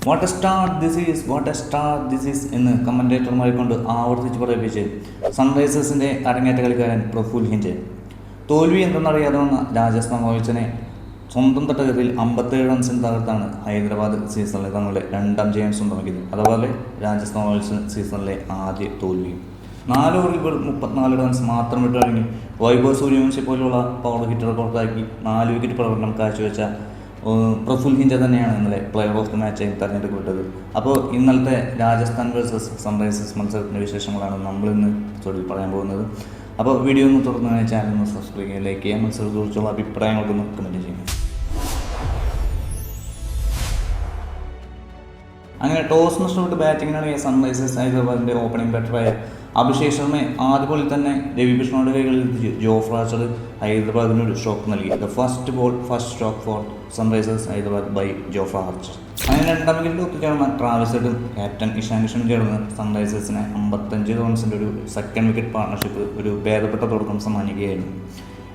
What a start this is, what a start this is എന്ന് കമൻറ്റേറ്റർമാരെ കൊണ്ട് ആവർത്തിച്ച് പറയിപ്പിച്ച് സൺറൈസേഴ്സിൻ്റെ അരങ്ങേറ്റ കളിക്കാരൻ പ്രഫുൽ ഹിഞ്ചെ തോൽവി എന്തെന്നറിയാതെ വന്ന രാജസ്ഥാൻ റോയൽസിനെ സ്വന്തം തട്ടകത്തിൽ 57 റൺസിന് തകർത്താണ് ഹൈദരാബാദ് സീസണിലെ തങ്ങളുടെ രണ്ടാം ജയം സ്വന്തമാക്കിയത്. അതുപോലെ രാജസ്ഥാൻ റോയൽസ് സീസണിലെ ആദ്യ തോൽവിയും 4 ഓവറുകൾ 34 റൺസ് മാത്രം വിട്ട് കഴിഞ്ഞ് വൈഭവ് സൂര്യവംശി പോലുള്ള പവർ ഹിറ്റർ പുറത്താക്കി 4 വിക്കറ്റ് പ്രകടനം കാഴ്ചവെച്ച പ്രഫുൽ ഹിഞ്ച തന്നെയാണ് ഇന്നലെ പ്ലെയർ ഓഫ് ദി മാച്ചായി തിരഞ്ഞെടുക്കപ്പെട്ടത്. അപ്പോൾ ഇന്നലത്തെ രാജസ്ഥാൻ വേഴ്സസ് സൺറൈസേഴ്സ് മത്സരത്തിൻ്റെ വിശേഷങ്ങളാണ് നമ്മളിന്ന് പറയാൻ പോകുന്നത്. അപ്പോൾ വീഡിയോ ഒന്ന് തുറന്ന് ചാനൽ ഒന്ന് സബ്സ്ക്രൈബ് ചെയ്യുക, ലൈക്ക് ചെയ്യുക, മത്സരത്തെക്കുറിച്ചുള്ള അഭിപ്രായങ്ങളൊന്ന് കമൻറ്റ് ചെയ്യുക. അങ്ങനെ ടോസ് നഷ്ടപ്പെട്ട് ബാറ്റിങ്ങിനാണ് സൺറൈസേഴ്സ് ഹൈദരാബാദിൻ്റെ ഓപ്പണിംഗ് ബാറ്ററായ അഭിഷേക് ശർമ്മയെ ആദ്യ ബോളിൽ തന്നെ രവി ബിഷ്ണോയുടെ കൈകളിൽ എത്തിച്ച് ജോഫ്ര ആർച്ചർ ഹൈദരാബാദിന് ഒരു ഷോക്ക് നൽകി. The first ball first shock for Sunrisers Hyderabad by Jofra Archer. അങ്ങനെ രണ്ടാം വിക്കറ്റിൽ ഒത്തുചേർന്ന ട്രാവിസ് ഹെഡും ക്യാപ്റ്റൻ ഇഷാൻ കിഷനും ചേർന്ന് സൺറൈസേഴ്സിനെ 55 റൺസിൻ്റെ ഒരു സെക്കൻഡ് വിക്കറ്റ് പാർട്ണർഷിപ്പ് ഒരു ഭേദപ്പെട്ട തുടക്കം സമ്മാനിക്കുകയായിരുന്നു.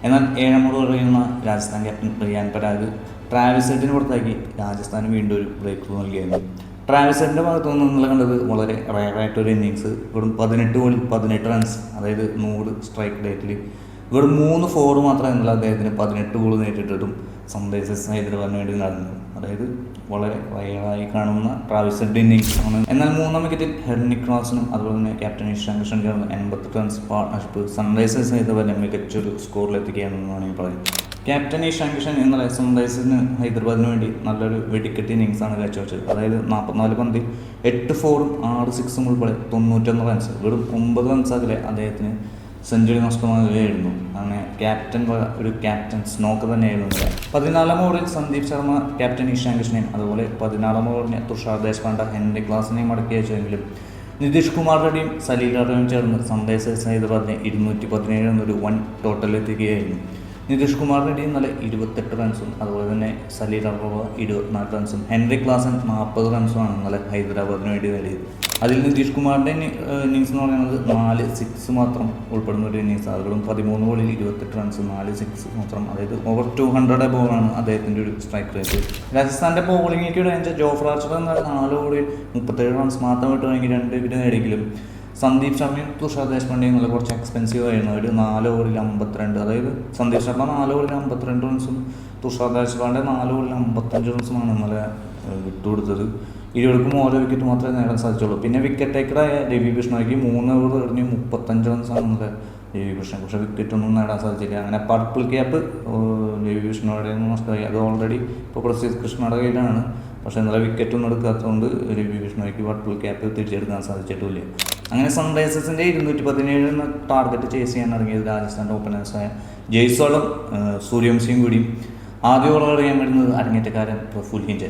എന്നാൽ 7 ഓവർ എറിയുന്ന രാജസ്ഥാൻ ക്യാപ്റ്റൻ റിയാൻ പരാഗ് ട്രാവിസ് ഹെഡിന് പുറത്താക്കി രാജസ്ഥാന് വീണ്ടും ഒരു ബ്രേക്ക് ത്രൂ നൽകിയായിരുന്നു. ട്രാവിസ് ഹെഡിൻ്റെ ഭാഗത്തു നിന്ന് ഇന്നലെ കണ്ടത് വളരെ റയറായിട്ടൊരു ഇന്നിങ്സ്. വെറും 18 ബോളിൽ 18 റൺസ്, അതായത് 100 സ്ട്രൈക്ക് റേറ്റിൽ വെറും 3 ഫോർ മാത്രമേ ഇന്നലെ അദ്ദേഹത്തിന് 18 ഗോൾ നേരിട്ടിട്ടും സൺറൈസേഴ്സ് ഹൈദരാബാദിന് വേണ്ടി നടന്നത്. അതായത് വളരെ റയറായി കാണുന്ന ട്രാവിസ് ഹെഡ് ഇന്നിങ്സ് ആണ്. എന്നാൽ 3-ാം വിക്കറ്റിൽ ഹെർണി ക്രോസിനും അതുപോലെ തന്നെ ക്യാപ്റ്റൻ ഇഷാൻ കിഷൻ ചേർന്ന് 88 റൺസ് പാർട്ണർഷിപ്പ് സൺറൈസേഴ്സ് ഹൈദരാബാദിനെ മികച്ചൊരു സ്കോറിലെത്തിക്കുകയാണെന്ന് വേണമെങ്കിൽ പറയും. ക്യാപ്റ്റൻ ഇഷാൻ കിഷൻ ഇന്നലെ സൺറൈസേഴ്സിന് ഹൈദരാബാദിന് വേണ്ടി നല്ലൊരു വെടിക്കെട്ട് ഇന്നിങ്സാണ് കാഴ്ചവെച്ചത്. അതായത് 44 പന്തിൽ 8 ഫോറും 6 സിക്സും ഉൾപ്പെടെ 91 റൺസ്, വെറും 9 റൺസ് അകലെ അദ്ദേഹത്തിന് സെഞ്ചുറി നഷ്ടമാകുകയായിരുന്നു. അങ്ങനെ ക്യാപ്റ്റൻ ഒരു ക്യാപ്റ്റൻ സ്നോക്ക് തന്നെയായിരുന്നു. 14-ാം ഓവറിൽ സന്ദീപ് ശർമ്മ ക്യാപ്റ്റൻ ഇഷാൻ കിഷനെയും അതുപോലെ 16-ാം ഓവറിന് തുഷാർ ദേശ്പാണ്ഡെ ഹെൻറി ക്ലാസിനെയും മടക്കി അയച്ചെങ്കിലും നിതീഷ് കുമാർ റെഡ്ഡിയും സലീൽ അറയും ചേർന്ന് സൺറൈസേഴ്സ് ഹൈദരാബാദിനെ 217 എന്നൊരു വൺ ടോട്ടലിലെത്തിക്കുകയായിരുന്നു. നിതീഷ് കുമാർ റെഡ്ഡി ഇന്നലെ 28 റൺസും അതുപോലെ തന്നെ സലീൽ അറോവ 24 റൺസും ഹെൻറി ക്ലാസൻ 40 റൺസുമാണ് ഇന്നലെ ഹൈദരാബാദിന് വേണ്ടി നേടിയത്. അതിൽ നിതീഷ് കുമാറിൻ്റെ ഇന്നിങ്സ് എന്ന് പറയുന്നത് 4 സിക്സ് മാത്രം ഉൾപ്പെടുന്ന ഒരു ഇന്നിങ്സ്. അതുകളും 13 ബോളിൽ 28 റൺസ് 4 സിക്സ് മാത്രം, അതായത് ഓവർ 200 ബോളാണ് അദ്ദേഹത്തിൻ്റെ ഒരു സ്ട്രൈക്ക് റേറ്റ്. രാജസ്ഥാൻ്റെ ബോളിംഗിലേക്ക് ഇടയിച്ച ജോഫ്ര ആർച്ചർ എന്നാൽ 4 ബോളിൽ 37 റൺസ് മാത്രം വിട്ട് കഴിഞ്ഞ് 2 വിക്കറ്റ് നേടിയെങ്കിലും സന്ദീപ് ശർമ്മയും തുഷാർ ദേശ്പാണ്ഡെയും നല്ല കുറച്ച് എക്സ്പെൻസീവ് ആയിരുന്നു. അവർ 4 ഓവറിൽ 52, അതായത് സന്ദീപ് ശർമ്മ 4 ഓവറിൽ 52 റൺസും തുഷാർ ദേശ്പാണ്ഡെ 4 ഓവറിൽ 55 റൺസുമാണ് ഇന്നലെ വിട്ടുകൊടുത്തത്. ഇരുവർക്കും ഓരോ വിക്കറ്റ് മാത്രമേ നേടാൻ സാധിച്ചുള്ളൂ. പിന്നെ വിക്കറ്റ് ടേക്കറായ രവി ബിഷ്ണോയ്ക്ക് 3 ഓവർ എറിഞ്ഞ് 35 റൺസാണ് ഇന്നലെ രവി ബിഷ്ണ, പക്ഷേ വിക്കറ്റൊന്നും നേടാൻ സാധിച്ചില്ല. അങ്ങനെ പർപ്പിൾ ക്യാപ്പ് രവി ബിഷ്ണോയുടെ നഷ്ടമായി. അത് ഓൾറെഡി ഇപ്പോൾ പ്രസിദ്ധ് കൃഷ്ണയുടെ കയ്യിലാണ്. പക്ഷേ ഇന്നലെ വിക്കറ്റൊന്നും എടുക്കാത്തതുകൊണ്ട് രവി ബിഷ്ണോയ്ക്ക് പർപ്പിൾ ക്യാപ്പ് തിരിച്ചെടുക്കാൻ സാധിച്ചിട്ടില്ല. അങ്ങനെ സൺറൈസേഴ്സിൻ്റെ 217 എന്ന ടാർഗറ്റ് ചേസ് ചെയ്യാൻ ഇറങ്ങിയത് രാജസ്ഥാൻ്റെ ഓപ്പണേഴ്സായ ജയ്സ്വാളും സൂര്യവംശിയും കൂടിയും ആദ്യ ഓവർ എറിയാൻ വരുന്നത് അരങ്ങേറ്റക്കാരൻ പ്രഫുൽ ഹിഞ്ചെ.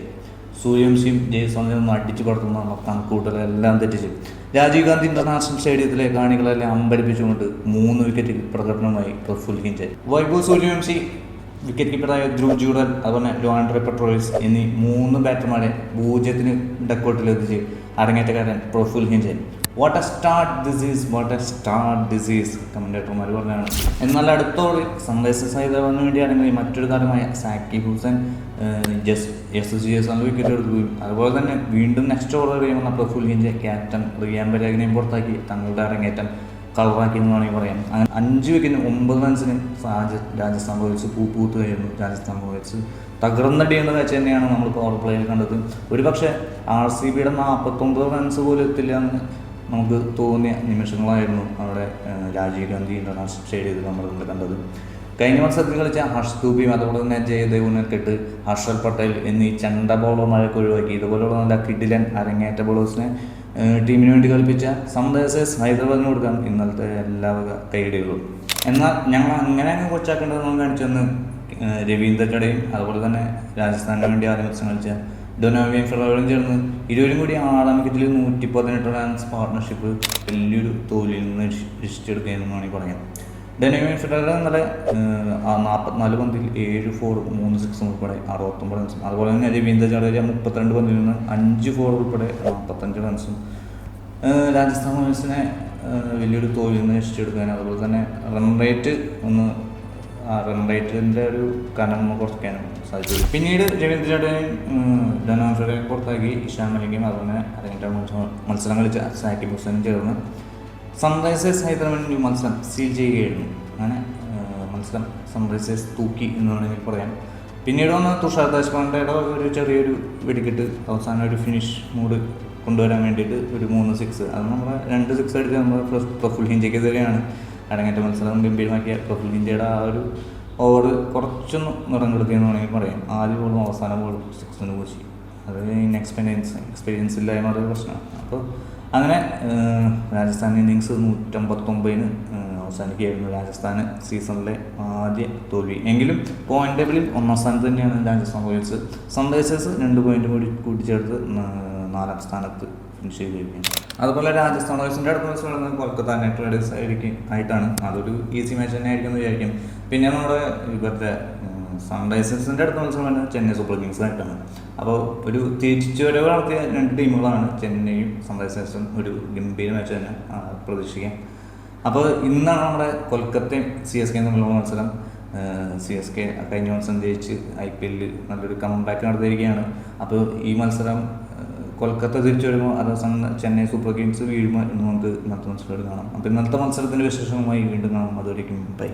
സൂര്യവംശിയും ജയ്സ്വാളിനെ ഒന്ന് അടിച്ചു പടർത്തുന്ന കണക്കൂട്ടലെല്ലാം തെറ്റിച്ചു. രാജീവ് ഗാന്ധി ഇന്റർനാഷണൽ സ്റ്റേഡിയത്തിലെ കാണികളെല്ലാം അമ്പരിപ്പിച്ചുകൊണ്ട് 3 വിക്കറ്റിൽ പ്രകടനമായി പ്രഫുൽ ഹിഞ്ചെ. വൈഭവ് സൂര്യവംശി, വിക്കറ്റ് കീപ്പറായ ധ്രുവ് ജൂറൽ, അതുപോലെ ലോആൻഡ്രെ പെട്രോളിസ് എന്നീ 3 ബാറ്റർമാരെ 0 ഡക്കൗട്ടിലെത്തിച്ച് അരങ്ങേറ്റക്കാരൻ Praful Hinge. What a start this is, what a start this is കമൻറ്റേറ്റർമാർ പറഞ്ഞാണ്. എന്നാൽ അടുത്ത ഓവറിൽ സൺറൈസേഴ്സ് ഹൈദരാബാദിന് വേണ്ടി ആണെങ്കിൽ മറ്റൊരു താരമായ സാക്കിബ് ഹുസൈൻ വിക്കറ്റ് എടുക്കുകയും അതുപോലെ തന്നെ വീണ്ടും നെക്സ്റ്റ് ഓവർ എറിയുമെന്ന പ്രഫുൽ ഹിഞ്ചെ ക്യാപ്റ്റൻ റിയാൻ പരാഗിനെയും പുറത്താക്കി തങ്ങളുടെ അരങ്ങേറ്റം കളറാക്കി എന്ന് വേണമെങ്കിൽ പറയാം. അങ്ങനെ 5 വിക്കറ്റിന് 9 റൺസിന് രാജസ്ഥാൻ റോയൽസ് പൂത്തുകയായിരുന്നു. രാജസ്ഥാൻ റോയൽസ് തകർന്നടിയേണ്ട മാച്ച് തന്നെയാണ് നമ്മൾ പവർ പ്ലേയിൽ കണ്ടത്. ഒരുപക്ഷെ RCBയുടെ 49 റൺസ് പോലും എത്തില്ല എന്ന് നമുക്ക് തോന്നിയ നിമിഷങ്ങളായിരുന്നു അവിടെ രാജീവ് ഗാന്ധി ഇന്റർനാഷണൽ സ്റ്റേഡിയത്തിൽ നമ്മൾ കണ്ടത്. കഴിഞ്ഞ മത്സരത്തിൽ കളിച്ച ഹർഷ് ദൂബിയും അതുപോലെ തന്നെ ജയദേവുനെക്കെട്ട് ഹർഷൽ പട്ടേൽ എന്നീ ചണ്ട ബോളർമാരൊക്കെ ഒഴിവാക്കി ഇതുപോലുള്ള നല്ല കിഡിലൻ അരങ്ങേറ്റ ബോളേഴ്സിനെ ടീമിന് വേണ്ടി കളിപ്പിച്ച സൺറൈസേഴ്സ് ഹൈദരാബാദിന് കൊടുക്കാൻ ഇന്നലത്തെ എല്ലാ കൈയടികളും. എന്നാൽ ഞങ്ങൾ അങ്ങനെ അങ്ങ് കൊച്ചാക്കേണ്ടത് നമ്മൾ കാണിച്ചെന്ന് രവീന്ദ്ര ജഡേയും അതുപോലെ തന്നെ രാജസ്ഥാനിന് വേണ്ടി ആദ്യ മത്സരം കളിച്ച ഡൊനോവിയും ഫെറോയും ചേർന്ന് ഇരുവരും കൂടി 6-ാം വിക്കറ്റിൽ 118 റൺസ് പാർട്ണർഷിപ്പ് വലിയൊരു തോൽവിയിൽ നിന്ന് രക്ഷിച്ചെടുക്കുകയെന്ന് വേണമെങ്കിൽ പറയാം. ഡൊനോവിയും ഫെറോയുടെ ഇന്നലെ 44 പന്തിൽ 7 ഫോർ 3 സിക്സും ഉൾപ്പെടെ 69 റൺസും, അതുപോലെ തന്നെ രവീന്ദ്ര ജഡേജ 32 പന്തിൽ നിന്ന് 5 ഫോർ ഉൾപ്പെടെ 45 റൺസും രാജസ്ഥാൻ റോയൽസിനെ വലിയൊരു തോൽവിയിൽ നിന്ന് രക്ഷിച്ചെടുക്കാനും അതുപോലെ തന്നെ റൺ റേറ്റിൻ്റെ ഒരു കനം കുറയ്ക്കാനും സാധിച്ചത്. പിന്നീട് രവീന്ദ്ര ജഡേജയും ധനാൻഷറെ പുറത്താക്കി ഇഷാൻ മലിക്കും അതുപോലെ അതിൻ്റെ മത്സരം കളിച്ച സാക്കിബ് ഹുസൈനും ചേർന്ന് സൺറൈസേഴ്സ് ഹൈദരാബാദിൻ്റെ മത്സരം സീൽ ചെയ്യുകയായിരുന്നു. അങ്ങനെ മത്സരം സൺറൈസേഴ്സ് തൂക്കി എന്ന് വേണമെങ്കിൽ പറയാം. പിന്നീട് വന്ന തുഷാർ ദേശ്പാണ്ഡെയുടെ ഒരു ചെറിയൊരു വെടിക്കെട്ട് അവസാനം ഒരു ഫിനിഷ് മൂഡ് കൊണ്ടുവരാൻ വേണ്ടിയിട്ട് ഒരു 3 സിക്സ്, അത് നമ്മുടെ 2 സിക്സ് അടിച്ച് നമ്മൾ പ്രഫുൽ ഹിഞ്ചയ്ക്കെതിരെയാണ് അരങ്ങേറ്റ മത്സരം ഗംഭീരമാക്കിയ പ്രഫുൽ ഹിഞ്ചയുടെ ആ ഒരു ഓവർ കുറച്ചൊന്ന് നിറം കെടുത്തിയെന്ന് വേണമെങ്കിൽ പറയാം. ആദ്യ ബോളും അവസാന ബോളും സിക്സിന് പൂശി, അത് എക്സ്പീരിയൻസ് ഇല്ലായ്മ ഒരു പ്രശ്നമാണ്. അപ്പോൾ അങ്ങനെ രാജസ്ഥാൻ ഇന്നിങ്സ് 159 അവസാനിക്കുകയായിരുന്നു. രാജസ്ഥാന് സീസണിലെ ആദ്യ തോൽവി. എങ്കിലും പോയിന്റ് ടേബിളിൽ 1ാം സ്ഥാനത്ത് തന്നെയാണ് രാജസ്ഥാൻ റോയൽസ്. സൺറൈസേഴ്സ് 2 പോയിന്റ് കൂടി കൂട്ടിച്ചേർത്ത് 4ാം സ്ഥാനത്ത് ഫിനിഷ് ചെയ്തിരിക്കുകയാണ്. അതുപോലെ രാജസ്ഥാൻ റോയൽസിൻ്റെ അടുത്ത മത്സരം നടന്നത് കൊൽക്കത്ത നൈറ്റ് റൈഡേഴ്സ് ആയിട്ടാണ്. അതൊരു ഈസി മാച്ച് തന്നെ ആയിരിക്കും എന്ന് വിചാരിക്കും. പിന്നെ നമ്മുടെ ഇവിടുത്തെ സൺറൈസേഴ്സിൻ്റെ അടുത്ത മത്സരം തന്നെ ചെന്നൈ സൂപ്പർ കിങ്സ് ആയിട്ടാണ്. അപ്പോൾ ഒരു തിരിച്ചുവരവ് നടത്തിയ 2 ടീമുകളാണ് ചെന്നൈയും സൺറൈസേഴ്സും. ഒരു ഗംഭീര മാച്ച് തന്നെ പ്രതീക്ഷിക്കാം. അപ്പോൾ ഇന്നാണ് നമ്മുടെ കൊൽക്കത്തയും CSK തമ്മിലുള്ള മത്സരം. CSK കഴിഞ്ഞ മത്സരം ജയിച്ച് IPL നല്ലൊരു കംബാക്ക് നടത്തിയിരിക്കുകയാണ്. അപ്പോൾ ഈ മത്സരം കൊൽക്കത്ത തിരിച്ചു വരുമോ അതോ ചെന്നൈ സൂപ്പർ കിങ്സ് വീഴുമോ എന്ന് നമുക്ക് ഇന്നത്തെ മത്സരത്തിൽ കാണാം. അപ്പോൾ ഇന്നത്തെ മത്സരത്തിൻ്റെ വിശേഷങ്ങളുമായി വീണ്ടും കാണാം. അതുവരേക്കും ബൈ.